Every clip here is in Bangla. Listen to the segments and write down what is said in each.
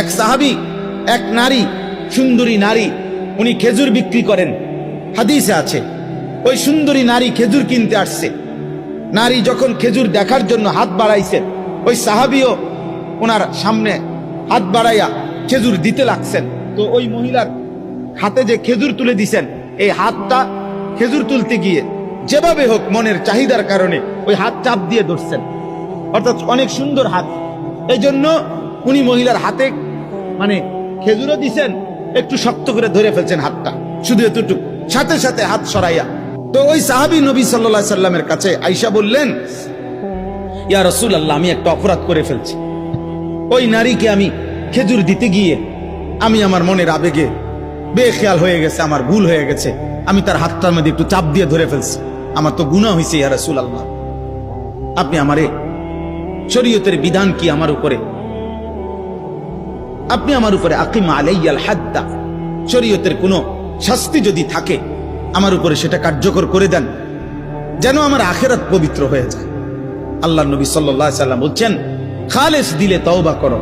এক সাহাবী, এক নারী, সুন্দরী নারী, উনি খেজুর বিক্রি করেন, হাদিসে আছে। ওই সুন্দরী নারী খেজুর কিনতে আসছে। নারী যখন খেজুর দেখার জন্য হাত বাড়াইছেন, ওই সাহাবীও ওনার সামনে হাত বাড়াইয়া খেজুর দিতে লাগছেন। তো ওই মহিলার হাতে যে খেজুর তুলে দিছেন, এই হাতটা খেজুর তুলতে গিয়ে যেভাবে হোক মনের চাহিদার কারণে ওই হাত চাপ দিয়ে ধরছেন, অর্থাৎ অনেক সুন্দর হাত, এই জন্য উনি মহিলার হাতে মানে খেজুরও দিছেন, একটু শক্ত করে ধরে ফেলছেন হাতটা, শুধু এতটুকু, সাথে সাথে হাত সরাইয়া। তো ওই সাহাবী নবী সাল্লাল্লাহু আলাইহি সাল্লামের কাছে আয়েশা বললেন, ইয়া রাসূলুল্লাহ, আমি একটা অপরাধ করে ফেলছি। ওই নারীকে আমি খেজুর দিতে গিয়ে আমি আমার মনের আবেগে বেখেয়াল হয়ে গেছে, আমার ভুল হয়ে গেছে, আমি তার হাতটার মধ্যে একটু চাপ দিয়ে ধরে ফেলছি, আমার তো গুনাহ হয়েছে ইয়া রাসূলুল্লাহ, আপনি আমারে শরীয়তের বিধান কি আমার উপরে, আপনি আমার উপরে আকিম আলাইয়াল হাদ্দা, শরীয়তের কোনো শাস্তি যদি থাকে আমার উপরে সেটা কার্যকর করে দেন, যেন আমার আখিরাত পবিত্র হয়ে যায়। আল্লাহর নবী সাল্লাল্লাহু আলাইহি সাল্লাম বলছেন, খালেস দিলে তওবা করো,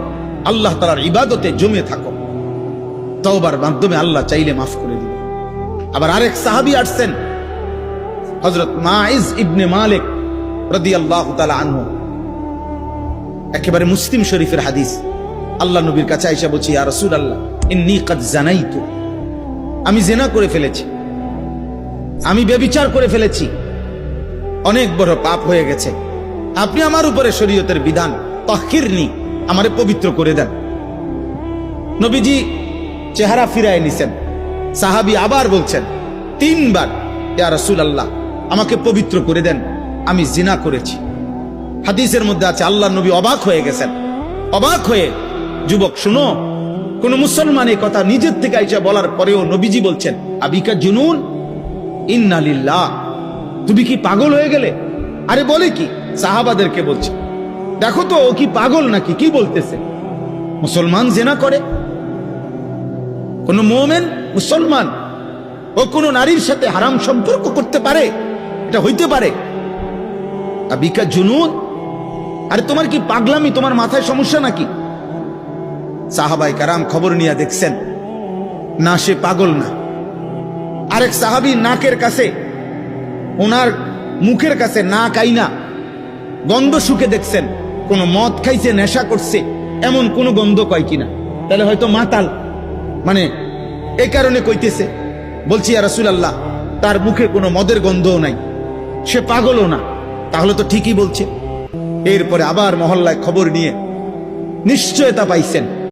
আল্লাহ তাআলার ইবাদতে জমে থাকো, তওবার মাধ্যমে আল্লাহ চাইলে মাফ করে দিবেন। আবার আরেক সাহাবী আসছেন, হযরত মাইজ ইবনে মালিক রাদিয়াল্লাহু তাআলা আনহু, একেবারে মুসলিম শরীফের হাদিস। আল্লাহ নবীর কাছে আয়েশা বলছি, ইয়া রাসূলুল্লাহ, ইন্নী কাদ জানাইতু, আমি জিনা করে ফেলেছি, আমি ব্যভিচার করে ফেলেছি, অনেক বড় পাপ হয়ে গেছে, আপনি আমার উপরে শরীয়তের বিধান তাহকিরনি, আমারে পবিত্র করে দেন। নবীজি চেহারা ফিরায় নিছেন। সাহাবী আবার বলছেন 3 বার, ইয়া রাসূলুল্লাহ, আমাকে পবিত্র করে দেন, আমি জিনা করেছি। হাদিসের মধ্যে আছে আল্লাহ নবী অবাক হয়ে গেছেন। অবাক হয়ে, যুবক শুনো, কোন মুসলমান এই কথা নিজের থেকে আইসা বলার পরেও নবীজি বলছেন, আবিকা জুনুন, ইন্না লিল্লাহ, তুমি কি পাগল হয়ে গেলে? আরে বলে কি? সাহাবাদেরকে বলছে, দেখো তো ও কি পাগল নাকি, কি বলতেছে? মুসলমান জিনা করে? কোন মুমিন মুসলমান ও কোন নারীর সাথে হারাম সম্পর্ক করতে পারে? এটা হইতে পারে? আবিকা জুনুন, আরে তোমার কি পাগলামি, তোমার মাথায় সমস্যা নাকি? সাহাবায়ে কেরাম খবর নিয়ে দেখছেন, না, সে পাগল না। আরেক সাহাবী নাকের কাছে, ওনার মুখের কাছে নাক আইনা গন্ধ শুকে দেখছেন, কোন মদ খাইছে, নেশা করছে, এমন কোন গন্ধ কয় কিনা। তাহলে হয়তো মাতাল, মানে এই কারণে কইতেছে। বলছি, ইয়া রাসূলুল্লাহ, তার মুখে কোনো মদের গন্ধও নাই, সে পাগলও না, তাহলে তো ঠিকই বলছে। এরপরে আবার মহল্লায় খবর নিয়ে নিশ্চয়তা পাইছেন,